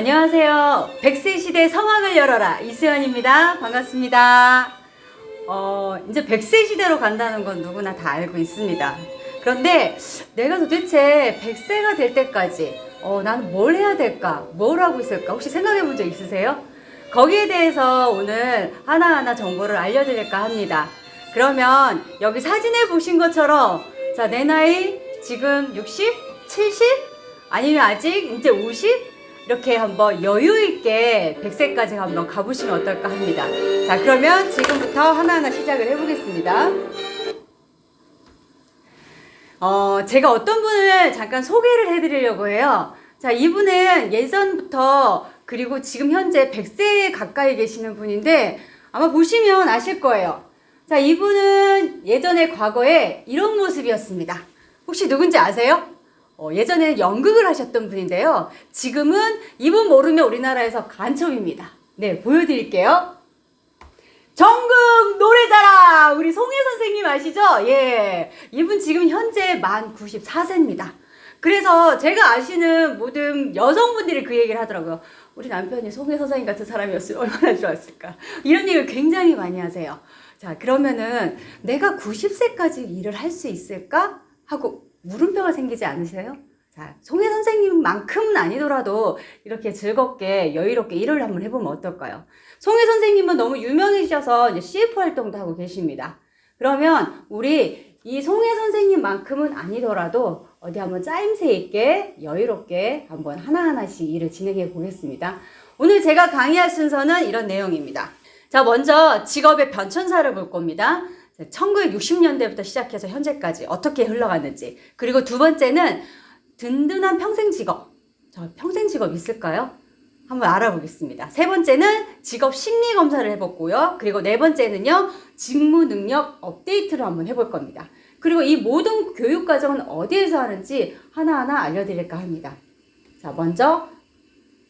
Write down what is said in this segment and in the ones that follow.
안녕하세요. 100세 시대 성악을 열어라 이수연입니다. 반갑습니다. 이제 100세 시대로 간다는 건 누구나 다 알고 있습니다. 그런데 내가 도대체 100세가 될 때까지 나는 뭘 해야 될까? 뭘 하고 있을까? 혹시 생각해 본 적 있으세요? 거기에 대해서 오늘 하나하나 정보를 알려드릴까 합니다. 그러면 여기 사진에 보신 것처럼 자, 내 나이 지금 60? 70? 아니면 아직 이제 50? 이렇게 한번 여유있게 100세까지 한번 가보시면 어떨까 합니다. 자, 그러면 지금부터 하나하나 시작을 해보겠습니다. 제가 어떤 분을 잠깐 소개를 해드리려고 해요. 자, 이분은 예전부터 그리고 지금 현재 100세 가까이 계시는 분인데 아마 보시면 아실 거예요. 자, 이분은 예전에 과거에 이런 모습이었습니다. 혹시 누군지 아세요? 예전에는 연극을 하셨던 분인데요. 지금은 이분 모르면 우리나라에서 간첩입니다. 네, 보여드릴게요. 전국 노래자랑! 우리 송혜 선생님 아시죠? 예. 이분 지금 현재 만 94세입니다. 그래서 제가 아시는 모든 여성분들이 그 얘기를 하더라고요. 우리 남편이 송혜 선생님 같은 사람이었으면 얼마나 좋았을까. 이런 얘기를 굉장히 많이 하세요. 자, 그러면은 내가 90세까지 일을 할 수 있을까? 하고 물음표가 생기지 않으세요? 자, 송혜 선생님만큼은 아니더라도 이렇게 즐겁게 여유롭게 일을 한번 해보면 어떨까요? 송혜 선생님은 너무 유명해지셔서 이제 CF 활동도 하고 계십니다. 그러면 우리 이 송혜 선생님만큼은 아니더라도 어디 한번 짜임새 있게 여유롭게 한번 하나하나씩 일을 진행해 보겠습니다. 오늘 제가 강의할 순서는 이런 내용입니다. 자, 먼저 직업의 변천사를 볼 겁니다. 1960년대부터 시작해서 현재까지 어떻게 흘러갔는지. 그리고 두 번째는 든든한 평생 직업. 평생 직업 있을까요? 한번 알아보겠습니다. 세 번째는 직업 심리 검사를 해봤고요. 그리고 네 번째는요, 직무 능력 업데이트를 한번 해볼 겁니다. 그리고 이 모든 교육 과정은 어디에서 하는지 하나하나 알려드릴까 합니다. 자, 먼저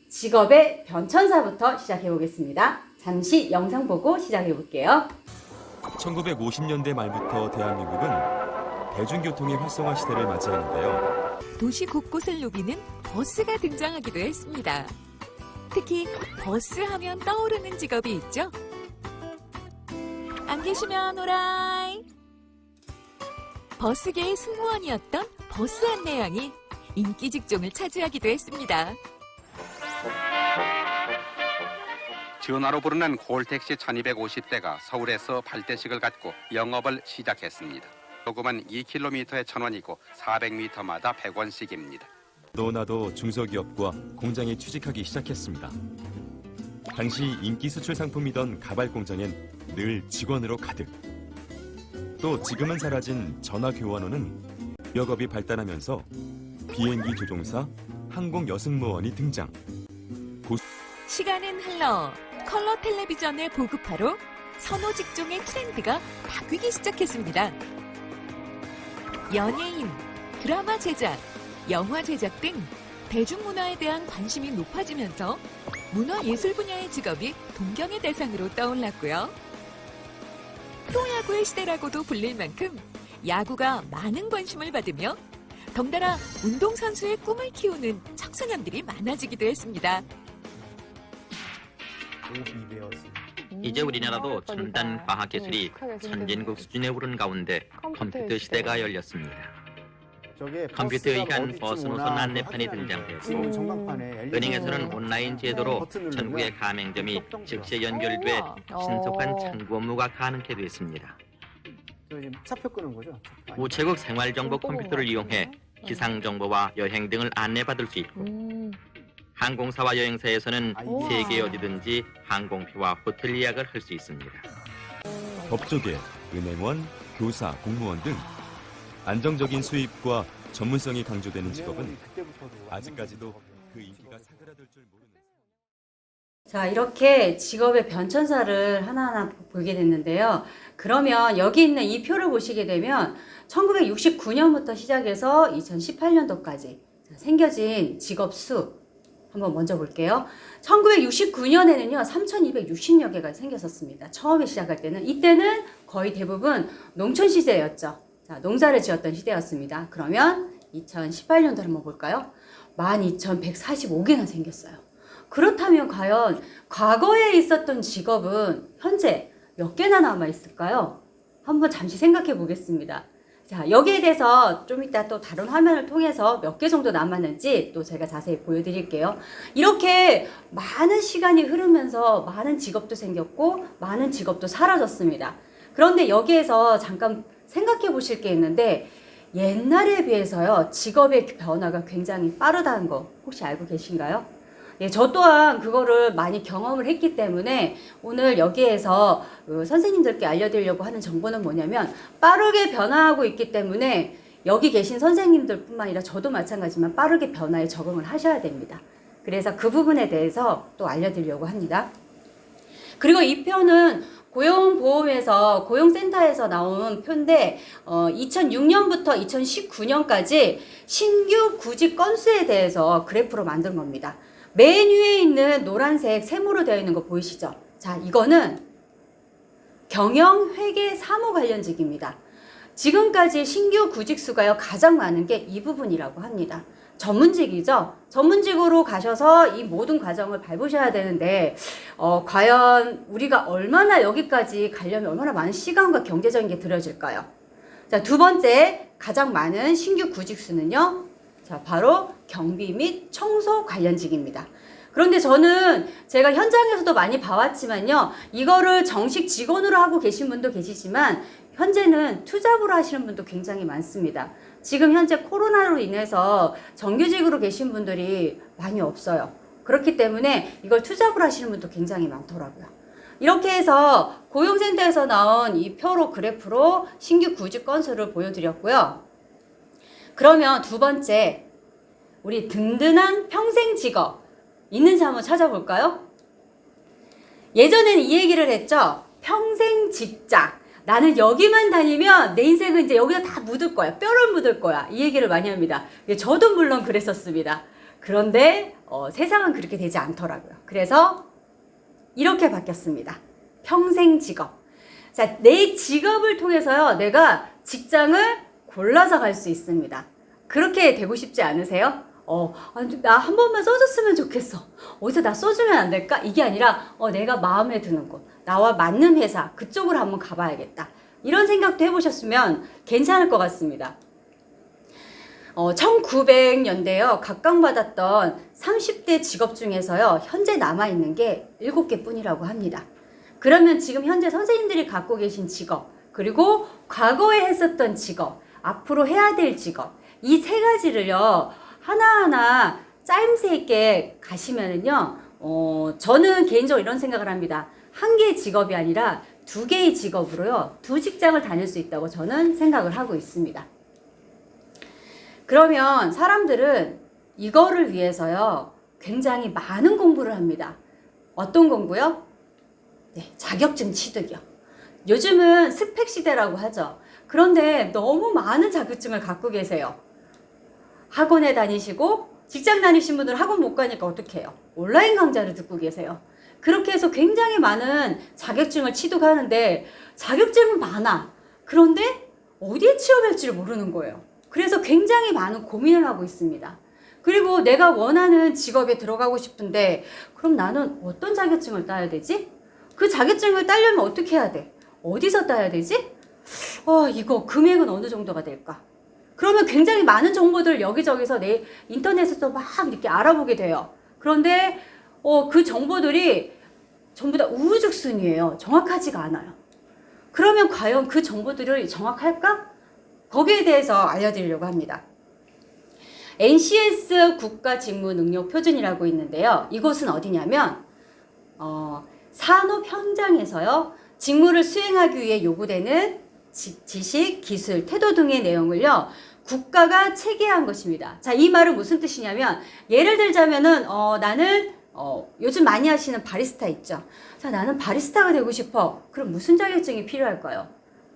직업의 변천사부터 시작해 보겠습니다. 잠시 영상 보고 시작해 볼게요. 1950년대 말부터 대한민국은 대중교통의 활성화 시대를 맞이하는데요. 도시 곳곳을 누비는 버스가 등장하기도 했습니다. 특히 버스 하면 떠오르는 직업이 있죠. 안 계시면 오라이. 버스계의 승무원이었던 버스 안내양이 인기 직종을 차지하기도 했습니다. 전화로 부르는 콜택시 1250대가 서울에서 발대식을 갖고 영업을 시작했습니다. 요금은 2km에 1,000원이고 400m마다 100원씩입니다. 너나도 중소기업과 공장에 취직하기 시작했습니다. 당시 인기 수출 상품이던 가발 공장엔 늘 직원으로 가득. 또 지금은 사라진 전화 교환원은 역업이 발달하면서 비행기 조종사, 항공 여승무원이 등장. 시간은 흘러 컬러 텔레비전을 보급하러 선호 직종의 트렌드가 바뀌기 시작했습니다. 연예인, 드라마 제작, 영화 제작 등 대중문화에 대한 관심이 높아지면서 문화예술 분야의 직업이 동경의 대상으로 떠올랐고요. 프로야구의 시대라고도 불릴 만큼 야구가 많은 관심을 받으며 덩달아 운동선수의 꿈을 키우는 청소년들이 많아지기도 했습니다. 이제 우리나라도 첨단 과학기술이 선진국 수준에 오른 가운데 컴퓨터 시대가 열렸습니다. 컴퓨터에 의한 버스 노선 안내판이 등장했고 은행에서는 온라인 제도로 전국의 가맹점이 즉시 연결돼 신속한 창구 업무가 가능하게 됐습니다. 우체국 생활정보 컴퓨터를 이용해 기상정보와 여행 등을 안내받을 수 있고 항공사와 여행사에서는 세계 어디든지 항공표와 호텔 예약을 할 수 있습니다. 법조계, 은행원, 교사, 공무원 등 안정적인 수입과 전문성이 강조되는 직업은 아직까지도 그 인기가 사그라들 줄 모르는. 자, 이렇게 직업의 변천사를 하나하나 보게 됐는데요. 그러면 여기 있는 이 표를 보시게 되면 1969년부터 시작해서 2018년도까지 생겨진 직업 수 한번 먼저 볼게요. 1969년에는요, 3,260여 개가 생겼었습니다. 처음에 시작할 때는. 이때는 거의 대부분 농촌 시대였죠. 자, 농사를 지었던 시대였습니다. 그러면 2018년도 한번 볼까요? 12,145개나 생겼어요. 그렇다면 과연 과거에 있었던 직업은 현재 몇 개나 남아 있을까요? 한번 잠시 생각해 보겠습니다. 자, 여기에 대해서 좀 이따 또 다른 화면을 통해서 몇 개 정도 남았는지 또 제가 자세히 보여드릴게요. 이렇게 많은 시간이 흐르면서 많은 직업도 생겼고 많은 직업도 사라졌습니다. 그런데 여기에서 잠깐 생각해 보실 게 있는데 옛날에 비해서요, 직업의 변화가 굉장히 빠르다는 거 혹시 알고 계신가요? 예, 저 또한 그거를 많이 경험을 했기 때문에 오늘 여기에서 선생님들께 알려드리려고 하는 정보는 뭐냐면 빠르게 변화하고 있기 때문에 여기 계신 선생님들 뿐만 아니라 저도 마찬가지지만 빠르게 변화에 적응을 하셔야 됩니다. 그래서 그 부분에 대해서 또 알려드리려고 합니다. 그리고 이 표는 고용보험에서 고용센터에서 나온 표인데 2006년부터 2019년까지 신규 구직 건수에 대해서 그래프로 만든 겁니다. 맨 위에 있는 노란색 세모로 되어 있는 거 보이시죠? 자, 이거는 경영, 회계, 사무 관련직입니다. 지금까지 신규 구직 수가요 가장 많은 게 이 부분이라고 합니다. 전문직이죠. 전문직으로 가셔서 이 모든 과정을 밟으셔야 되는데 과연 우리가 얼마나 여기까지 가려면 얼마나 많은 시간과 경제적인 게 들어질까요? 자, 두 번째 가장 많은 신규 구직 수는요. 자, 바로 경비 및 청소 관련직입니다. 그런데 저는 제가 현장에서도 많이 봐왔지만요. 이거를 정식 직원으로 하고 계신 분도 계시지만 현재는 투잡으로 하시는 분도 굉장히 많습니다. 지금 현재 코로나로 인해서 정규직으로 계신 분들이 많이 없어요. 그렇기 때문에 이걸 투잡으로 하시는 분도 굉장히 많더라고요. 이렇게 해서 고용센터에서 나온 이 표로 그래프로 신규 구직 건수를 보여드렸고요. 그러면 두 번째, 우리 든든한 평생 직업 있는지 한번 찾아볼까요? 예전엔 이 얘기를 했죠. 평생 직장. 나는 여기만 다니면 내 인생은 이제 여기다 다 묻을 거야. 뼈를 묻을 거야. 이 얘기를 많이 합니다. 저도 물론 그랬었습니다. 그런데 세상은 그렇게 되지 않더라고요. 그래서 이렇게 바뀌었습니다. 평생 직업. 자, 내 직업을 통해서요. 내가 직장을 골라서 갈 수 있습니다. 그렇게 되고 싶지 않으세요? 나 한 번만 써줬으면 좋겠어. 어디서 나 써주면 안 될까? 이게 아니라 내가 마음에 드는 곳, 나와 맞는 회사, 그쪽으로 한번 가봐야겠다. 이런 생각도 해보셨으면 괜찮을 것 같습니다. 1900년대요. 각광받았던 30대 직업 중에서요. 현재 남아있는 게 7개 뿐이라고 합니다. 그러면 지금 현재 선생님들이 갖고 계신 직업, 그리고 과거에 했었던 직업, 앞으로 해야 될 직업, 이 세 가지를요. 하나하나 짜임새 있게 가시면은요. 저는 개인적으로 이런 생각을 합니다. 한 개의 직업이 아니라 2개의 직업으로요. 2직장을 다닐 수 있다고 저는 생각을 하고 있습니다. 그러면 사람들은 이거를 위해서요. 굉장히 많은 공부를 합니다. 어떤 공부요? 네, 자격증 취득이요. 요즘은 스펙 시대라고 하죠. 그런데 너무 많은 자격증을 갖고 계세요. 학원에 다니시고 직장 다니신 분들은 학원 못 가니까 어떻게 해요? 온라인 강좌를 듣고 계세요. 그렇게 해서 굉장히 많은 자격증을 취득하는데 자격증은 많아. 그런데 어디에 취업할지를 모르는 거예요. 그래서 굉장히 많은 고민을 하고 있습니다. 그리고 내가 원하는 직업에 들어가고 싶은데 그럼 나는 어떤 자격증을 따야 되지? 그 자격증을 따려면 어떻게 해야 돼? 어디서 따야 되지? 이거 금액은 어느 정도가 될까? 그러면 굉장히 많은 정보들을 여기저기서 내 인터넷에서 막 이렇게 알아보게 돼요. 그런데 그 정보들이 전부 다 우후죽순이에요. 정확하지가 않아요. 그러면 과연 그 정보들을 정확할까? 거기에 대해서 알려드리려고 합니다. NCS 국가직무능력표준이라고 있는데요. 이곳은 어디냐면 산업 현장에서요. 직무를 수행하기 위해 요구되는 지식, 기술, 태도 등의 내용을요. 국가가 체계한 것입니다. 자, 이 말은 무슨 뜻이냐면 예를 들자면은 나는 요즘 많이 하시는 바리스타 있죠. 자, 나는 바리스타가 되고 싶어. 그럼 무슨 자격증이 필요할까요?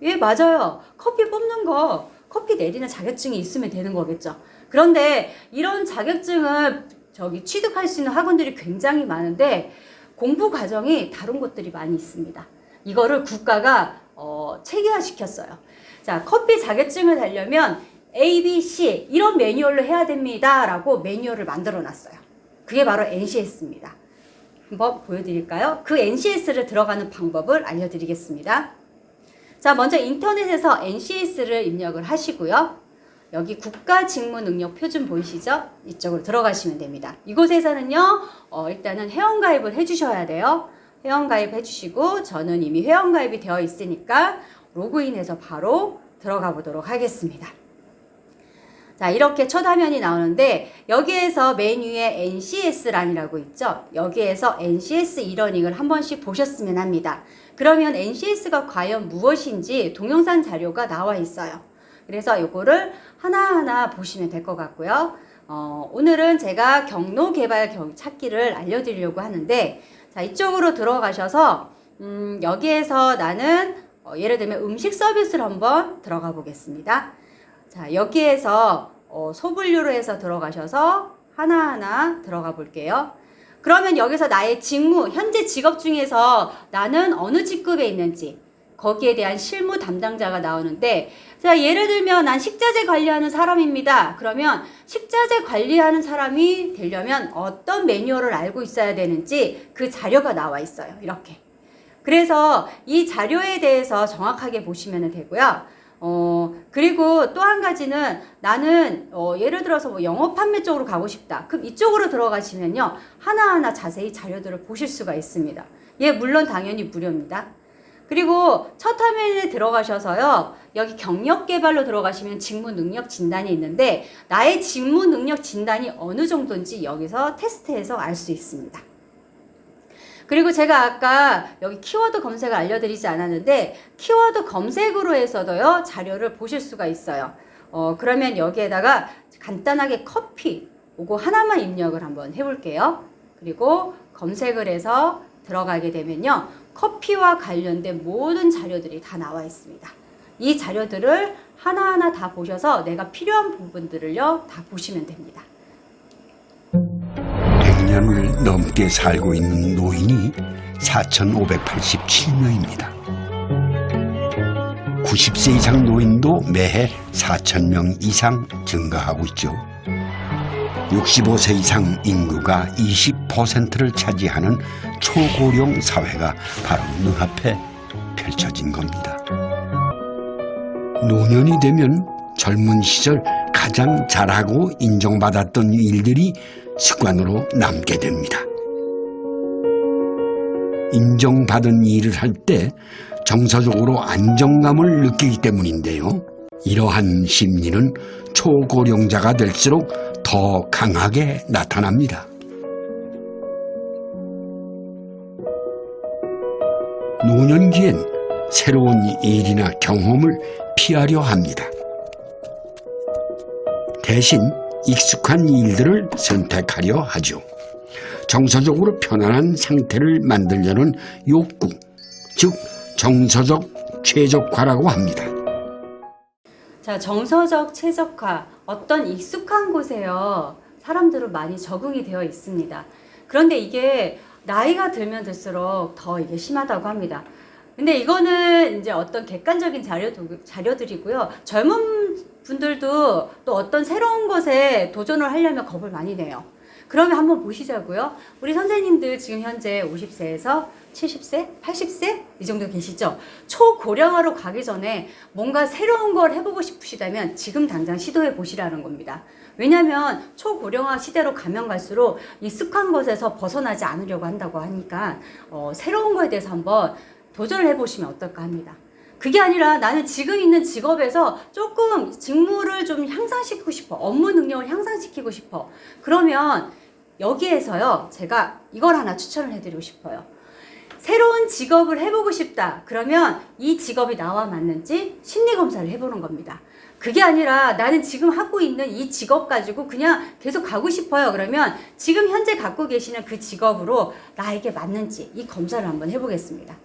예, 맞아요. 커피 뽑는 거, 커피 내리는 자격증이 있으면 되는 거겠죠. 그런데 이런 자격증을 취득할 수 있는 학원들이 굉장히 많은데 공부 과정이 다른 곳들이 많이 있습니다. 이거를 국가가 체계화 시켰어요. 자, 커피 자격증을 달려면 A, B, C 이런 매뉴얼로 해야 됩니다 라고 매뉴얼을 만들어 놨어요. 그게 바로 NCS입니다. 한번 보여드릴까요? 그 NCS를 들어가는 방법을 알려드리겠습니다. 자, 먼저 인터넷에서 NCS를 입력을 하시고요. 여기 국가직무능력 표준 보이시죠? 이쪽으로 들어가시면 됩니다. 이곳에서는요, 일단은 회원가입을 해주셔야 돼요. 회원가입 해주시고, 저는 이미 회원가입이 되어 있으니까 로그인해서 바로 들어가 보도록 하겠습니다. 자, 이렇게 첫 화면이 나오는데 여기에서 메뉴에 NCS란이라고 있죠. 여기에서 NCS 이러닝을 한 번씩 보셨으면 합니다. 그러면 NCS가 과연 무엇인지 동영상 자료가 나와 있어요. 그래서 요거를 하나하나 보시면 될 것 같고요. 오늘은 제가 경로개발 찾기를 알려드리려고 하는데, 자, 이쪽으로 들어가셔서 여기에서 나는 예를 들면 음식 서비스를 한번 들어가 보겠습니다. 자, 여기에서 소분류로 해서 들어가셔서 하나하나 들어가 볼게요. 그러면 여기서 나의 직무, 현재 직업 중에서 나는 어느 직급에 있는지 거기에 대한 실무 담당자가 나오는데, 자, 예를 들면 난 식자재 관리하는 사람입니다. 그러면 식자재 관리하는 사람이 되려면 어떤 매뉴얼을 알고 있어야 되는지 그 자료가 나와 있어요. 이렇게. 그래서 이 자료에 대해서 정확하게 보시면 되고요. 그리고 또 한 가지는 나는 예를 들어서 뭐 영업 판매 쪽으로 가고 싶다. 그럼 이쪽으로 들어가시면요, 하나하나 자세히 자료들을 보실 수가 있습니다. 예, 물론 당연히 무료입니다. 그리고 첫 화면에 들어가셔서요, 여기 경력 개발로 들어가시면 직무 능력 진단이 있는데, 나의 직무 능력 진단이 어느 정도인지 여기서 테스트해서 알 수 있습니다. 그리고 제가 아까 여기 키워드 검색을 알려드리지 않았는데, 키워드 검색으로 해서도요, 자료를 보실 수가 있어요. 그러면 여기에다가 간단하게 커피, 요거 하나만 입력을 한번 해볼게요. 그리고 검색을 해서 들어가게 되면요, 커피와 관련된 모든 자료들이 다 나와 있습니다. 이 자료들을 하나하나 다 보셔서 내가 필요한 부분들을요, 다 보시면 됩니다. 100년을 넘게 살고 있는 노인이 4,587명입니다. 90세 이상 노인도 매해 4,000명 이상 증가하고 있죠. 65세 이상 인구가 20%를 차지하는 초고령 사회가 바로 눈앞에 펼쳐진 겁니다. 노년이 되면 젊은 시절 가장 잘하고 인정받았던 일들이 습관으로 남게 됩니다. 인정받은 일을 할 때 정서적으로 안정감을 느끼기 때문인데요. 이러한 심리는 초고령자가 될수록 더 강하게 나타납니다. 노년기엔 새로운 일이나 경험을 피하려 합니다. 대신 익숙한 일들을 선택하려 하죠. 정서적으로 편안한 상태를 만들려는 욕구, 즉 정서적 최적화라고 합니다. 자, 정서적 최적화, 어떤 익숙한 곳에요, 사람들은 많이 적응이 되어 있습니다. 그런데 이게 나이가 들면 들수록 더 이게 심하다고 합니다. 근데 이거는 이제 어떤 객관적인 자료들이고요. 젊은 분들도 또 어떤 새로운 것에 도전을 하려면 겁을 많이 내요. 그러면 한번 보시자고요. 우리 선생님들 지금 현재 50세에서 70세, 80세 이 정도 계시죠? 초고령화로 가기 전에 뭔가 새로운 걸 해보고 싶으시다면 지금 당장 시도해 보시라는 겁니다. 왜냐하면 초고령화 시대로 가면 갈수록 익숙한 것에서 벗어나지 않으려고 한다고 하니까 새로운 거에 대해서 한번 도전을 해보시면 어떨까 합니다. 그게 아니라 나는 지금 있는 직업에서 조금 직무를 좀 향상시키고 싶어. 업무 능력을 향상시키고 싶어. 그러면 여기에서요, 제가 이걸 하나 추천을 해드리고 싶어요. 새로운 직업을 해보고 싶다. 그러면 이 직업이 나와 맞는지 심리검사를 해보는 겁니다. 그게 아니라 나는 지금 하고 있는 이 직업 가지고 그냥 계속 가고 싶어요. 그러면 지금 현재 갖고 계시는 그 직업으로 나에게 맞는지 이 검사를 한번 해보겠습니다.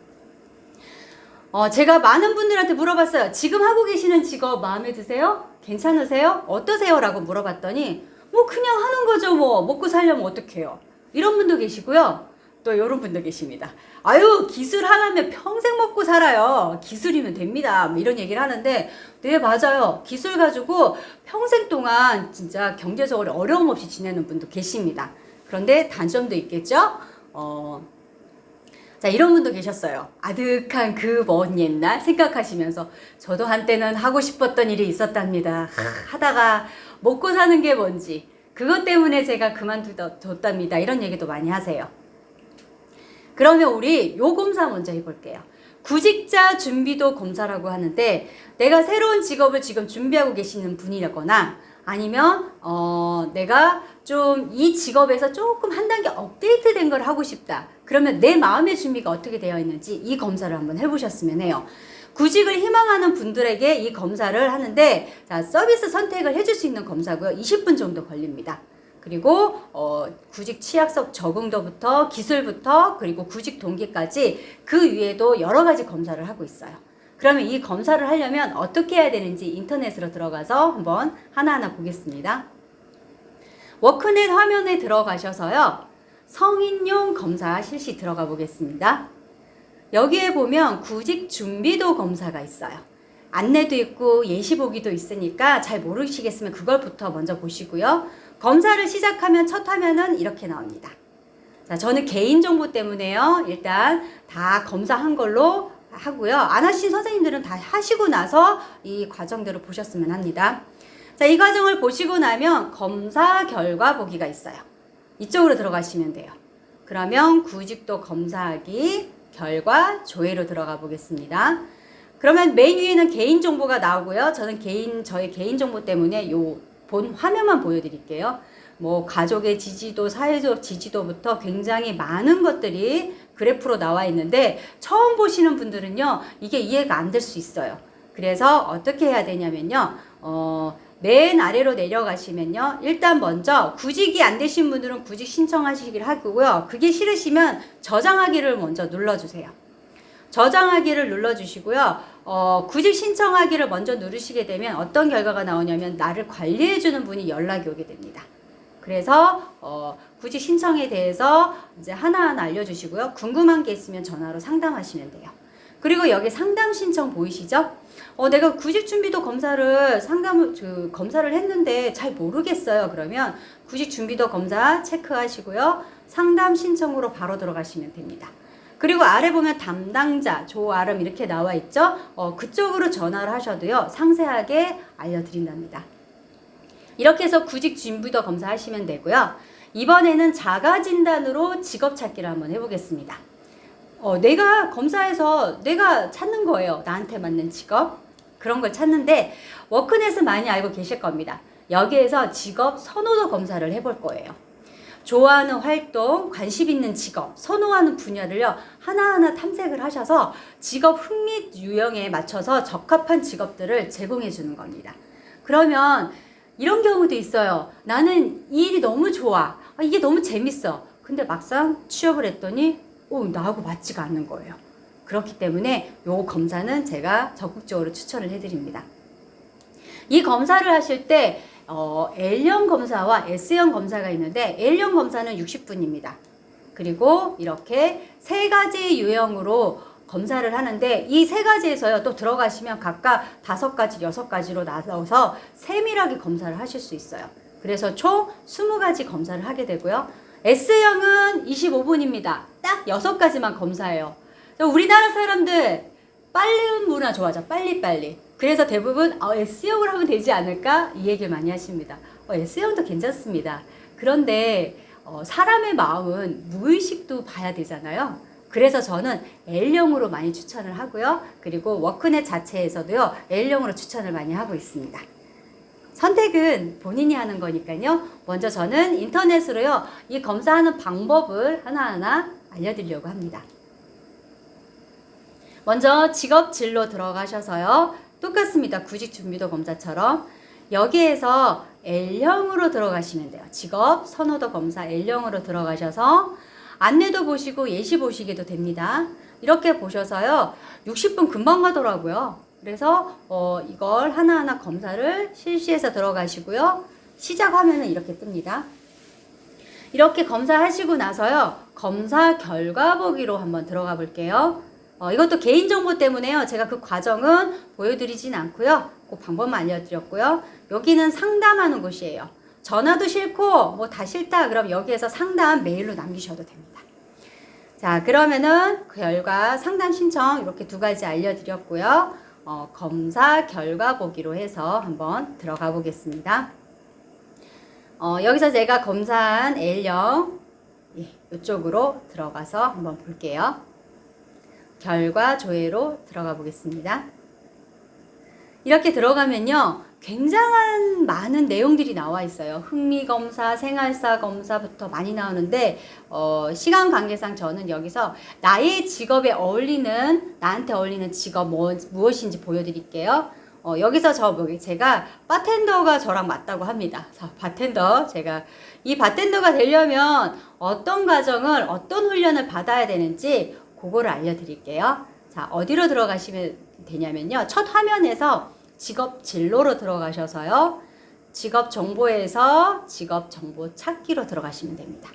제가 많은 분들한테 물어봤어요. 지금 하고 계시는 직업 마음에 드세요? 괜찮으세요? 어떠세요? 라고 물어봤더니 뭐 그냥 하는 거죠. 뭐 먹고 살려면 어떡해요? 이런 분도 계시고요. 또 이런 분도 계십니다. 아유, 기술 하나면 평생 먹고 살아요. 기술이면 됩니다. 뭐 이런 얘기를 하는데, 네, 맞아요. 기술 가지고 평생 동안 진짜 경제적으로 어려움 없이 지내는 분도 계십니다. 그런데 단점도 있겠죠? 자, 이런 분도 계셨어요. 아득한 그 먼 옛날 생각하시면서 저도 한때는 하고 싶었던 일이 있었답니다. 하다가 먹고 사는 게 뭔지 그것 때문에 제가 그만뒀답니다. 이런 얘기도 많이 하세요. 그러면 우리 요 검사 먼저 해볼게요. 구직자 준비도 검사라고 하는데 내가 새로운 직업을 지금 준비하고 계시는 분이거나 아니면 내가 좀 이 직업에서 조금 한 단계 업데이트된 걸 하고 싶다. 그러면 내 마음의 준비가 어떻게 되어 있는지 이 검사를 한번 해보셨으면 해요. 구직을 희망하는 분들에게 이 검사를 하는데 자, 서비스 선택을 해줄 수 있는 검사고요. 20분 정도 걸립니다. 그리고 구직 취약성 적응도부터 기술부터 그리고 구직 동기까지 그 위에도 여러 가지 검사를 하고 있어요. 그러면 이 검사를 하려면 어떻게 해야 되는지 인터넷으로 들어가서 한번 하나하나 보겠습니다. 워크넷 화면에 들어가셔서요. 성인용 검사 실시 들어가 보겠습니다. 여기에 보면 구직 준비도 검사가 있어요. 안내도 있고 예시 보기도 있으니까 잘 모르시겠으면 그걸부터 먼저 보시고요. 검사를 시작하면 첫 화면은 이렇게 나옵니다. 자, 저는 개인정보 때문에요. 일단 다 검사한 걸로 하고요. 안 하신 선생님들은 다 하시고 나서 이 과정대로 보셨으면 합니다. 자, 이 과정을 보시고 나면 검사 결과 보기가 있어요. 이쪽으로 들어가시면 돼요. 그러면 구직도 검사하기 결과 조회로 들어가 보겠습니다. 그러면 맨 위에는 개인정보가 나오고요. 저는 저의 개인정보 때문에 요 본 화면만 보여드릴게요. 뭐 가족의 지지도, 사회적 지지도부터 굉장히 많은 것들이 그래프로 나와 있는데 처음 보시는 분들은요. 이게 이해가 안 될 수 있어요. 그래서 어떻게 해야 되냐면요. 맨 아래로 내려가시면요. 일단 먼저 구직이 안 되신 분들은 구직 신청하시기를 하고요. 그게 싫으시면 저장하기를 먼저 눌러주세요. 저장하기를 눌러주시고요. 구직 신청하기를 먼저 누르시게 되면 어떤 결과가 나오냐면 나를 관리해주는 분이 연락이 오게 됩니다. 그래서 구직 신청에 대해서 이제 하나하나 알려주시고요. 궁금한 게 있으면 전화로 상담하시면 돼요. 그리고 여기 상담 신청 보이시죠? 내가 구직 준비도 검사를 검사를 했는데 잘 모르겠어요. 그러면 구직 준비도 검사 체크하시고요. 상담 신청으로 바로 들어가시면 됩니다. 그리고 아래 보면 담당자, 조아름 이렇게 나와 있죠? 그쪽으로 전화를 하셔도요. 상세하게 알려드린답니다. 이렇게 해서 구직 준비도 검사하시면 되고요. 이번에는 자가진단으로 직업 찾기를 한번 해보겠습니다. 내가 검사해서 내가 찾는 거예요. 나한테 맞는 직업. 그런 걸 찾는데 워크넷은 많이 알고 계실 겁니다. 여기에서 직업 선호도 검사를 해볼 거예요. 좋아하는 활동, 관심 있는 직업, 선호하는 분야를요. 하나하나 탐색을 하셔서 직업 흥미 유형에 맞춰서 적합한 직업들을 제공해 주는 겁니다. 그러면 이런 경우도 있어요. 나는 이 일이 너무 좋아. 이게 너무 재밌어. 근데 막상 취업을 했더니 나하고 맞지가 않는 거예요. 그렇기 때문에 요 검사는 제가 적극적으로 추천을 해드립니다. 이 검사를 하실 때 L형 검사와 S형 검사가 있는데 L형 검사는 60분입니다. 그리고 이렇게 세 가지 유형으로 검사를 하는데 이 세 가지에서요 또 들어가시면 각각 5가지, 6가지로 나눠서 세밀하게 검사를 하실 수 있어요. 그래서 총 20가지 검사를 하게 되고요. S형은 25분입니다. 딱 6가지만 검사해요. 우리나라 사람들 빨리 문화 좋아하죠. 빨리빨리. 그래서 대부분 S형을 하면 되지 않을까? 이 얘기를 많이 하십니다. S형도 괜찮습니다. 그런데 사람의 마음은 무의식도 봐야 되잖아요. 그래서 저는 L형으로 많이 추천을 하고요. 그리고 워크넷 자체에서도요. L형으로 추천을 많이 하고 있습니다. 선택은 본인이 하는 거니까요. 먼저 저는 인터넷으로요. 이 검사하는 방법을 하나하나 알려드리려고 합니다. 먼저 직업 진로 들어가셔서요. 똑같습니다. 구직 준비도 검사처럼 여기에서 L형으로 들어가시면 돼요. 직업 선호도 검사 L형으로 들어가셔서 안내도 보시고 예시 보시기도 됩니다. 이렇게 보셔서요. 60분 금방 가더라고요. 그래서 이걸 하나하나 검사를 실시해서 들어가시고요. 시작 화면은 이렇게 뜹니다. 이렇게 검사하시고 나서요. 검사 결과 보기로 한번 들어가 볼게요. 이것도 개인정보 때문에요. 제가 그 과정은 보여드리진 않고요. 그 방법만 알려드렸고요. 여기는 상담하는 곳이에요. 전화도 싫고 뭐 다 싫다 그럼 여기에서 상담 메일로 남기셔도 됩니다. 자, 그러면은 결과 상담 신청 이렇게 두 가지 알려드렸고요. 검사 결과 보기로 해서 한번 들어가 보겠습니다. 여기서 제가 검사한 L형 이쪽으로 들어가서 한번 볼게요. 결과 조회로 들어가 보겠습니다. 이렇게 들어가면요, 굉장한 많은 내용들이 나와 있어요. 흥미검사, 생활사 검사부터 많이 나오는데 시간 관계상 저는 여기서 나의 직업에 어울리는, 나한테 어울리는 직업 무엇인지 보여드릴게요. 여기서 제가 바텐더가 저랑 맞다고 합니다. 자, 바텐더, 제가 이 바텐더가 되려면 어떤 과정을, 어떤 훈련을 받아야 되는지 그거를 알려드릴게요. 자, 어디로 들어가시면 되냐면요, 첫 화면에서 직업 진로로 들어가셔서요, 직업 정보에서 직업 정보 찾기로 들어가시면 됩니다.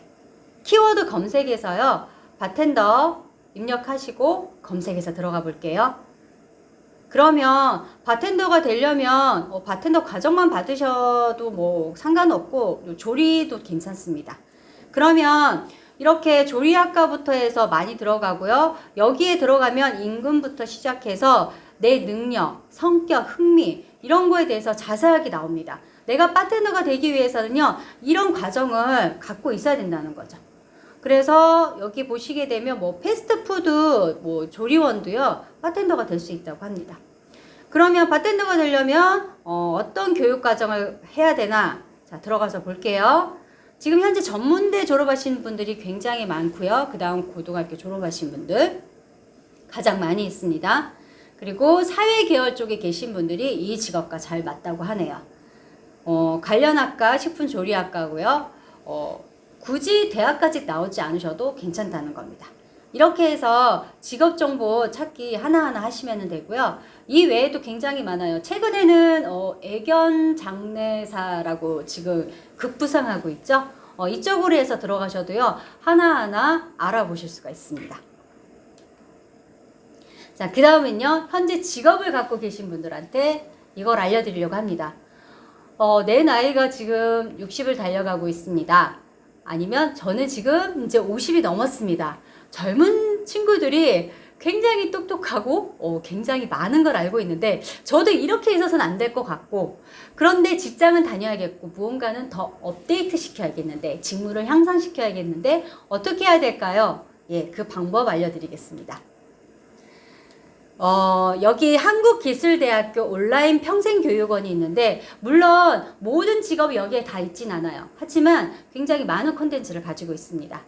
키워드 검색에서요, 바텐더 입력하시고 검색해서 들어가 볼게요. 그러면 바텐더가 되려면 바텐더 과정만 받으셔도 뭐 상관없고 조리도 괜찮습니다. 그러면 이렇게 조리학과부터 해서 많이 들어가고요. 여기에 들어가면 임금부터 시작해서 내 능력, 성격, 흥미 이런 거에 대해서 자세하게 나옵니다. 내가 바텐더가 되기 위해서는요, 이런 과정을 갖고 있어야 된다는 거죠. 그래서 여기 보시게 되면 뭐 패스트푸드 뭐 조리원도요, 바텐더가 될 수 있다고 합니다. 그러면 바텐더가 되려면 어떤 교육 과정을 해야 되나? 자, 들어가서 볼게요. 지금 현재 전문대 졸업하신 분들이 굉장히 많고요. 그 다음 고등학교 졸업하신 분들 가장 많이 있습니다. 그리고 사회계열 쪽에 계신 분들이 이 직업과 잘 맞다고 하네요. 관련학과 식품조리학과고요. 굳이 대학까지 나오지 않으셔도 괜찮다는 겁니다. 이렇게 해서 직업정보 찾기 하나하나 하시면 되고요. 이 외에도 굉장히 많아요. 최근에는 애견 장례사라고 지금 급부상하고 있죠. 이쪽으로 해서 들어가셔도요, 하나하나 알아보실 수가 있습니다. 자, 그 다음은요, 현재 직업을 갖고 계신 분들한테 이걸 알려드리려고 합니다. 내 나이가 지금 60을 달려가고 있습니다. 아니면 저는 지금 이제 50이 넘었습니다. 젊은 친구들이 굉장히 똑똑하고 굉장히 많은 걸 알고 있는데 저도 이렇게 있어서는 안 될 것 같고, 그런데 직장은 다녀야겠고 무언가는 더 업데이트 시켜야겠는데, 직무를 향상시켜야겠는데 어떻게 해야 될까요? 예, 그 방법 알려드리겠습니다. 여기 한국기술대학교 온라인 평생교육원이 있는데, 물론 모든 직업이 여기에 다 있진 않아요. 하지만 굉장히 많은 콘텐츠를 가지고 있습니다.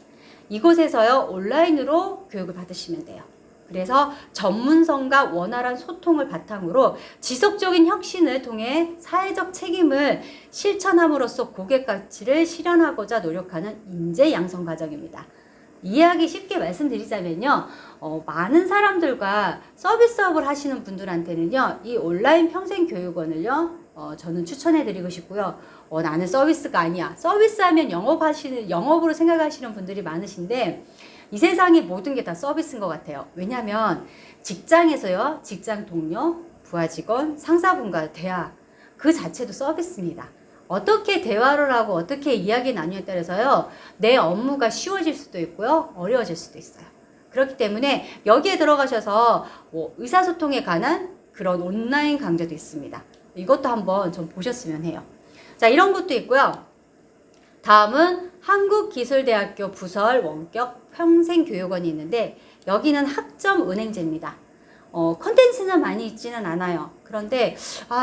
이곳에서요, 온라인으로 교육을 받으시면 돼요. 그래서 전문성과 원활한 소통을 바탕으로 지속적인 혁신을 통해 사회적 책임을 실천함으로써 고객 가치를 실현하고자 노력하는 인재 양성 과정입니다. 이해하기 쉽게 말씀드리자면요, 많은 사람들과 서비스업을 하시는 분들한테는요, 이 온라인 평생교육원을요, 저는 추천해드리고 싶고요. 나는 서비스가 아니야. 서비스하면 영업으로 생각하시는 분들이 많으신데, 이 세상의 모든 게 다 서비스인 것 같아요. 왜냐하면 직장에서요, 직장 동료, 부하 직원, 상사분과 대화 그 자체도 서비스입니다. 어떻게 대화를 하고 어떻게 이야기 나누냐에 따라서요, 내 업무가 쉬워질 수도 있고요, 어려워질 수도 있어요. 그렇기 때문에 여기에 들어가셔서 뭐 의사소통에 관한 그런 온라인 강좌도 있습니다. 이것도 한번 좀 보셨으면 해요. 자, 이런 것도 있고요. 다음은 한국기술대학교 부설 원격 평생교육원이 있는데, 여기는 학점 은행제입니다. 컨텐츠는 많이 있지는 않아요. 그런데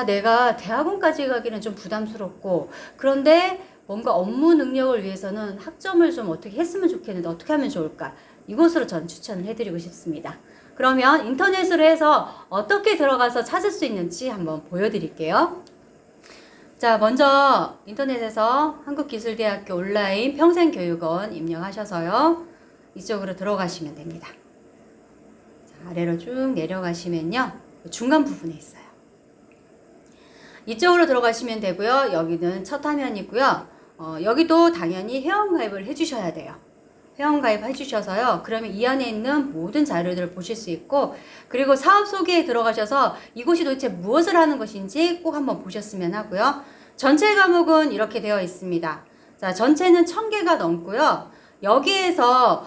내가 대학원까지 가기는 좀 부담스럽고, 그런데 뭔가 업무 능력을 위해서는 학점을 좀 어떻게 했으면 좋겠는데 어떻게 하면 좋을까? 이곳으로 전 추천을 해드리고 싶습니다. 그러면 인터넷으로 해서 어떻게 들어가서 찾을 수 있는지 한번 보여드릴게요. 자, 먼저 인터넷에서 한국기술대학교 온라인 평생교육원 입력하셔서요, 이쪽으로 들어가시면 됩니다. 자, 아래로 쭉 내려가시면요, 중간 부분에 있어요. 이쪽으로 들어가시면 되고요. 여기는 첫 화면이고요. 여기도 당연히 회원가입을 해주셔야 돼요. 회원가입 해주셔서요, 그러면 이 안에 있는 모든 자료들을 보실 수 있고, 그리고 사업 소개에 들어가셔서 이곳이 도대체 무엇을 하는 것인지 꼭 한번 보셨으면 하고요. 전체 과목은 이렇게 되어 있습니다. 자, 전체는 1000개가 넘고요. 여기에서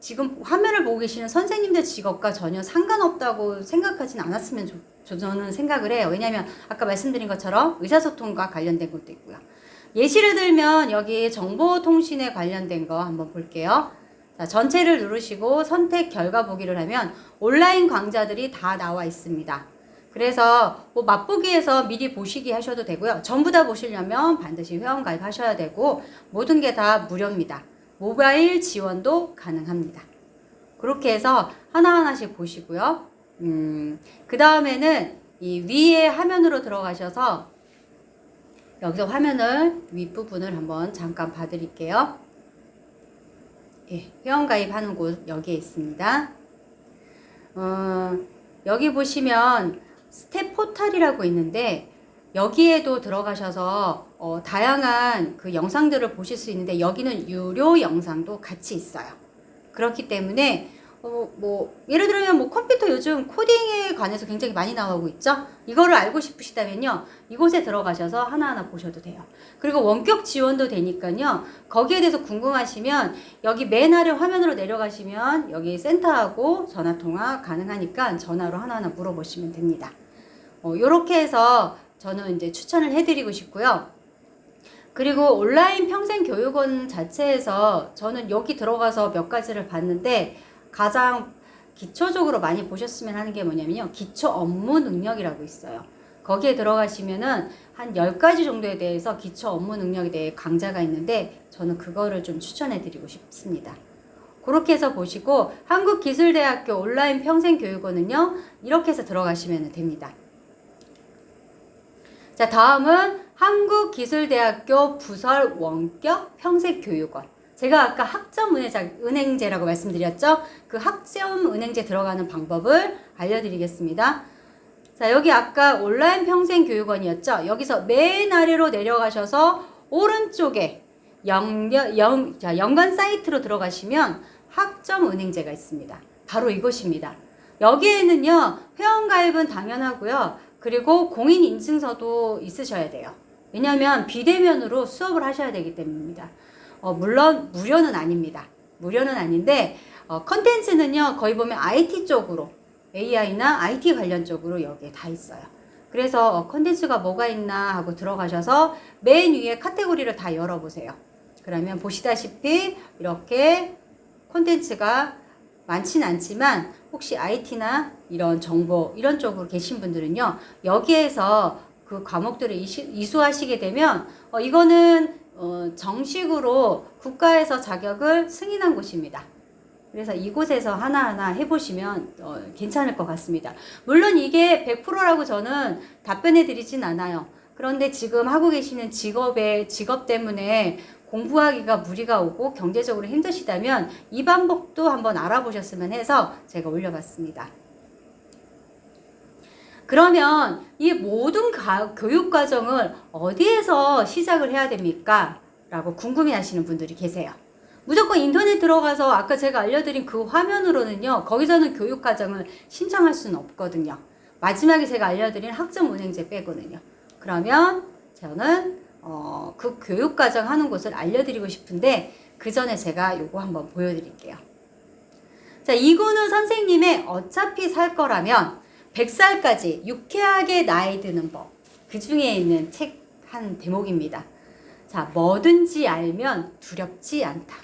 지금 화면을 보고 계시는 선생님들 직업과 전혀 상관없다고 생각하진 않았으면 저는 생각을 해요. 왜냐하면 아까 말씀드린 것처럼 의사소통과 관련된 것도 있고요. 예시를 들면 여기 정보통신에 관련된 거 한번 볼게요. 자, 전체를 누르시고 선택 결과 보기를 하면 온라인 강좌들이 다 나와 있습니다. 그래서 뭐 맛보기에서 미리 보시기 하셔도 되고요. 전부 다 보시려면 반드시 회원 가입하셔야 되고 모든 게 다 무료입니다. 모바일 지원도 가능합니다. 그렇게 해서 하나하나씩 보시고요. 그 다음에는 이 위에 화면으로 들어가셔서 여기서 화면을 윗부분을 한번 잠깐 봐드릴게요. 예, 회원 가입하는 곳 여기에 있습니다. 여기 보시면 스텝 포탈이라고 있는데 여기에도 들어가셔서 다양한 그 영상들을 보실 수 있는데 여기는 유료 영상도 같이 있어요. 그렇기 때문에 뭐 예를 들면 뭐 컴퓨터 요즘 코딩에 관해서 굉장히 많이 나오고 있죠. 이거를 알고 싶으시다면요 이곳에 들어가셔서 하나하나 보셔도 돼요. 그리고 원격 지원도 되니까요 거기에 대해서 궁금하시면 여기 맨 아래 화면으로 내려가시면 여기 센터하고 전화통화 가능하니까 전화로 하나하나 물어보시면 됩니다. 요렇게 해서 저는 이제 추천을 해드리고 싶고요. 그리고 온라인 평생교육원 자체에서 저는 여기 들어가서 몇 가지를 봤는데 가장 기초적으로 많이 보셨으면 하는 게 뭐냐면요. 기초 업무 능력이라고 있어요. 거기에 들어가시면은 한 10가지 정도에 대해서 기초 업무 능력에 대해 강좌가 있는데 저는 그거를 좀 추천해 드리고 싶습니다. 그렇게 해서 보시고 한국기술대학교 온라인 평생교육원은요. 이렇게 해서 들어가시면 됩니다. 자, 다음은 한국기술대학교 부설 원격 평생교육원. 제가 아까 학점은행제라고 말씀드렸죠? 그 학점은행제 들어가는 방법을 알려드리겠습니다. 자, 여기 아까 온라인 평생교육원이었죠? 여기서 맨 아래로 내려가셔서 오른쪽에 연관 사이트로 들어가시면 학점은행제가 있습니다. 바로 이것입니다. 여기에는요, 회원가입은 당연하고요. 그리고 공인인증서도 있으셔야 돼요. 왜냐하면 비대면으로 수업을 하셔야 되기 때문입니다. 물론 무료는 아닙니다. 무료는 아닌데 컨텐츠는요 거의 보면 IT 쪽으로 AI나 IT 관련 쪽으로 여기에 다 있어요. 그래서 컨텐츠가 뭐가 있나 하고 들어가셔서 맨 위에 카테고리를 다 열어보세요. 그러면 보시다시피 이렇게 컨텐츠가 많진 않지만 혹시 IT나 이런 정보 이런 쪽으로 계신 분들은요 여기에서 그 과목들을 이수하시게 되면 이거는 정식으로 국가에서 자격을 승인한 곳입니다. 그래서 이곳에서 하나하나 해보시면 괜찮을 것 같습니다. 물론 이게 100%라고 저는 답변해 드리진 않아요. 그런데 지금 하고 계시는 직업 때문에 공부하기가 무리가 오고 경제적으로 힘드시다면 이 방법도 한번 알아보셨으면 해서 제가 올려봤습니다. 그러면 이 모든 교육과정을 어디에서 시작을 해야 됩니까? 라고 궁금해 하시는 분들이 계세요. 무조건 인터넷 들어가서 아까 제가 알려드린 그 화면으로는요. 거기서는 교육과정을 신청할 수는 없거든요. 마지막에 제가 알려드린 학점은행제 빼고는요. 그러면 저는 그 교육과정 하는 곳을 알려드리고 싶은데 그 전에 제가 요거 한번 보여드릴게요. 자, 이거는 선생님의 어차피 살 거라면 100살까지 유쾌하게 나이 드는 법. 그 중에 있는 책 한 대목입니다. 자, 뭐든지 알면 두렵지 않다.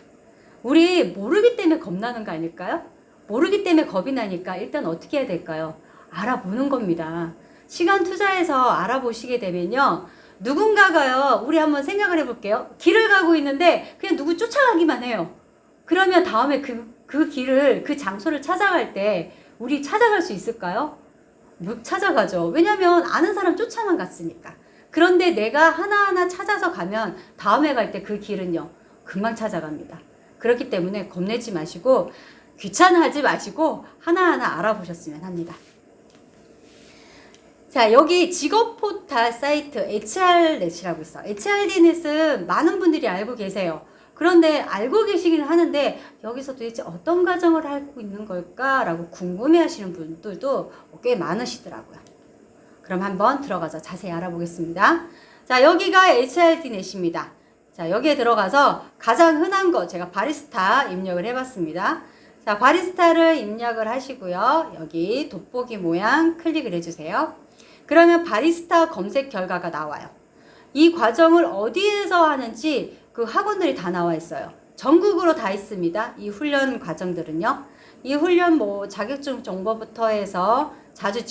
우리 모르기 때문에 겁나는 거 아닐까요? 모르기 때문에 겁이 나니까 일단 어떻게 해야 될까요? 알아보는 겁니다. 시간 투자해서 알아보시게 되면요. 누군가가요. 우리 한번 생각을 해볼게요. 길을 가고 있는데 그냥 누구 쫓아가기만 해요. 그러면 다음에 그 길을, 그 장소를 찾아갈 때 우리 찾아갈 수 있을까요? 못 찾아가죠. 왜냐면 아는 사람 쫓아만 갔으니까. 그런데 내가 하나하나 찾아서 가면 다음에 갈 때 그 길은요. 금방 찾아갑니다. 그렇기 때문에 겁내지 마시고 귀찮아하지 마시고 하나하나 알아보셨으면 합니다. 자, 여기 직업 포탈 사이트 HRNet이라고 있어. HRNet은 많은 분들이 알고 계세요. 그런데 알고 계시긴 하는데 여기서 도대체 어떤 과정을 하고 있는 걸까라고 궁금해 하시는 분들도 꽤 많으시더라고요. 그럼 한번 들어가서 자세히 알아보겠습니다. 자, 여기가 HRNet입니다. 자, 여기에 들어가서 가장 흔한 거 제가 바리스타 입력을 해봤습니다. 자, 바리스타를 입력을 하시고요. 여기 돋보기 모양 클릭을 해주세요. 그러면 바리스타 검색 결과가 나와요. 이 과정을 어디에서 하는지 그 학원들이 다 나와 있어요. 전국으로 다 있습니다. 이 훈련 과정들은요. 이 훈련 뭐 자격증 정보부터 해서 자주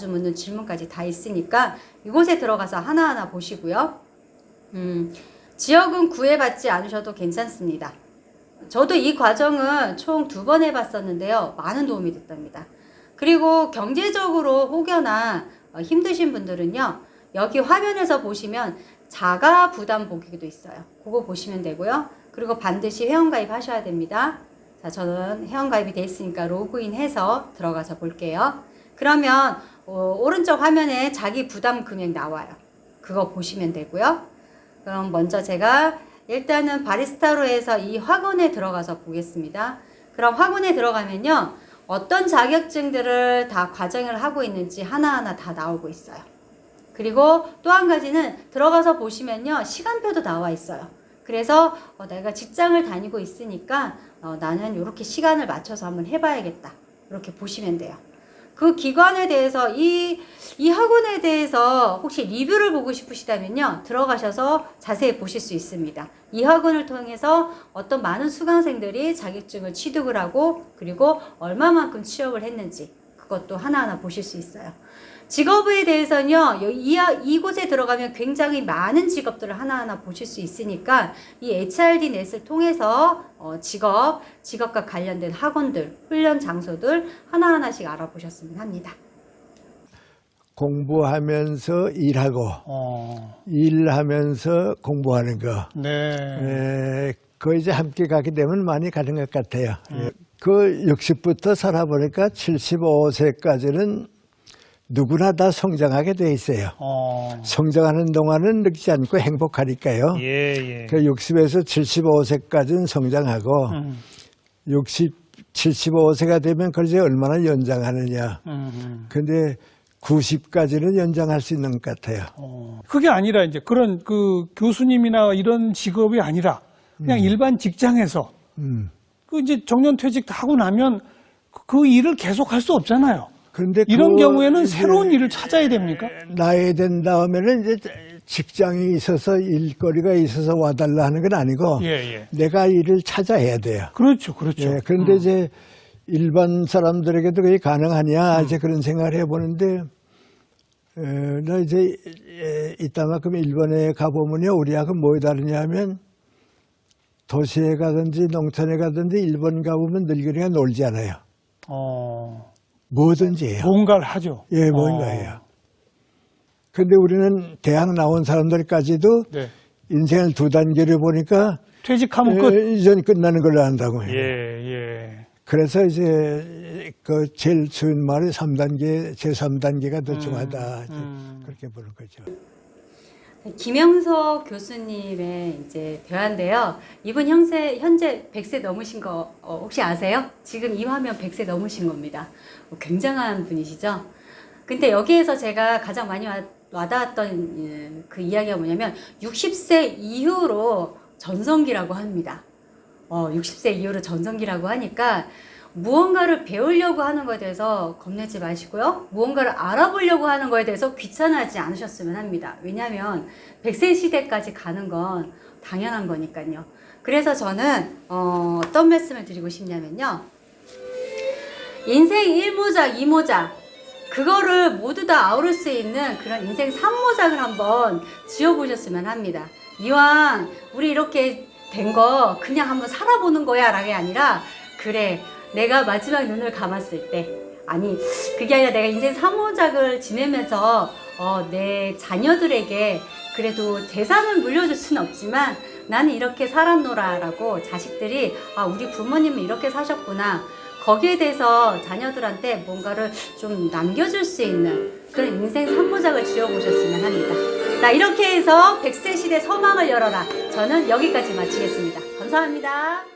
묻는 질문까지 다 있으니까 이곳에 들어가서 하나하나 보시고요. 지역은 구애받지 않으셔도 괜찮습니다. 저도 이 과정은 총 2번 해봤었는데요. 많은 도움이 됐답니다. 그리고 경제적으로 혹여나 힘드신 분들은요. 여기 화면에서 보시면 자가 부담 보기도 있어요. 그거 보시면 되고요. 그리고 반드시 회원가입 하셔야 됩니다. 자, 저는 회원가입이 돼 있으니까 로그인해서 들어가서 볼게요. 그러면 오른쪽 화면에 자기 부담 금액 나와요. 그거 보시면 되고요. 그럼 먼저 제가 일단은 바리스타로 해서 이 학원에 들어가서 보겠습니다. 그럼 학원에 들어가면요. 어떤 자격증들을 다 과정을 하고 있는지 하나하나 다 나오고 있어요. 그리고 또 한 가지는 들어가서 보시면요. 시간표도 나와 있어요. 그래서 내가 직장을 다니고 있으니까 나는 이렇게 시간을 맞춰서 한번 해봐야겠다. 이렇게 보시면 돼요. 그 기관에 대해서 이 학원에 대해서 혹시 리뷰를 보고 싶으시다면요. 들어가셔서 자세히 보실 수 있습니다. 이 학원을 통해서 어떤 많은 수강생들이 자격증을 취득을 하고 그리고 얼마만큼 취업을 했는지 그것도 하나하나 보실 수 있어요. 직업에 대해서는요. 이곳에 들어가면 굉장히 많은 직업들을 하나하나 보실 수 있으니까 이 HRD넷을 통해서 직업과 관련된 학원들, 훈련 장소들 하나하나씩 알아보셨으면 합니다. 공부하면서 일하고 일하면서 공부하는 거. 네. 그 이제 함께 가게 되면 많이 가는 것 같아요. 그 60부터 살아보니까 75세까지는 누구나 다 성장하게 돼 있어요. 성장하는 동안은 느끼지 않고 행복하니까요. 예. 그 60에서 75세까지는 성장하고 75세가 되면 그걸 얼마나 연장하느냐. 근데 90까지는 연장할 수 있는 것 같아요. 그게 아니라 이제 그런 그 교수님이나 이런 직업이 아니라 그냥 일반 직장에서 그 이제 정년퇴직 다 하고 나면 그 일을 계속 할 수 없잖아요. 그런데 이런 경우에는 새로운 일을 찾아야 됩니까? 나이 된 다음에는 이제 직장이 있어서 일거리가 있어서 와달라 하는 건 아니고 예. 내가 일을 찾아야 돼요. 그렇죠. 예, 그런데 이제 일반 사람들에게도 그게 가능하냐 이제 그런 생각을 해보는데 나 이제 이따만큼 일본에 가보면요 우리하고 뭐 다르냐면 도시에 가든지 농촌에 가든지 일본 가보면 늙은이가 놀지 않아요. 뭐든지 해요. 뭔가를 하죠. 예, 뭔가 해요. 근데 우리는 대학 나온 사람들까지도 네. 인생을 2단계를 보니까 퇴직하면 끝. 이전 끝나는 걸로 한다고 해요. 예. 그래서 이제 그 제일 쉬운 말이 3단계, 제3단계가 더 중하다. 그렇게 보는 거죠. 김영석 교수님의 이제 대화인데요. 이분 현재 100세 넘으신 거 혹시 아세요? 지금 이 화면 100세 넘으신 겁니다. 굉장한 분이시죠? 근데 여기에서 제가 가장 많이 와닿았던 그 이야기가 뭐냐면 60세 이후로 전성기라고 합니다. 60세 이후로 전성기라고 하니까 무언가를 배우려고 하는 것에 대해서 겁내지 마시고요. 무언가를 알아보려고 하는 것에 대해서 귀찮아하지 않으셨으면 합니다. 왜냐하면 100세 시대까지 가는 건 당연한 거니까요. 그래서 저는 어떤 말씀을 드리고 싶냐면요. 인생 1모작, 2모작 그거를 모두 다 아우를 수 있는 그런 인생 3모작을 한번 지어보셨으면 합니다. 이왕 우리 이렇게 된 거 그냥 한번 살아보는 거야 라는 게 아니라 그래 내가 마지막 눈을 감았을 때 아니 그게 아니라 내가 인생 3호작을 지내면서 내 자녀들에게 그래도 재산을 물려줄 수는 없지만 나는 이렇게 살았노라 라고 자식들이 우리 부모님은 이렇게 사셨구나 거기에 대해서 자녀들한테 뭔가를 좀 남겨줄 수 있는 그런 인생 3모작을 지어보셨으면 합니다. 자, 이렇게 해서 100세 시대 서막을 열어라. 저는 여기까지 마치겠습니다. 감사합니다.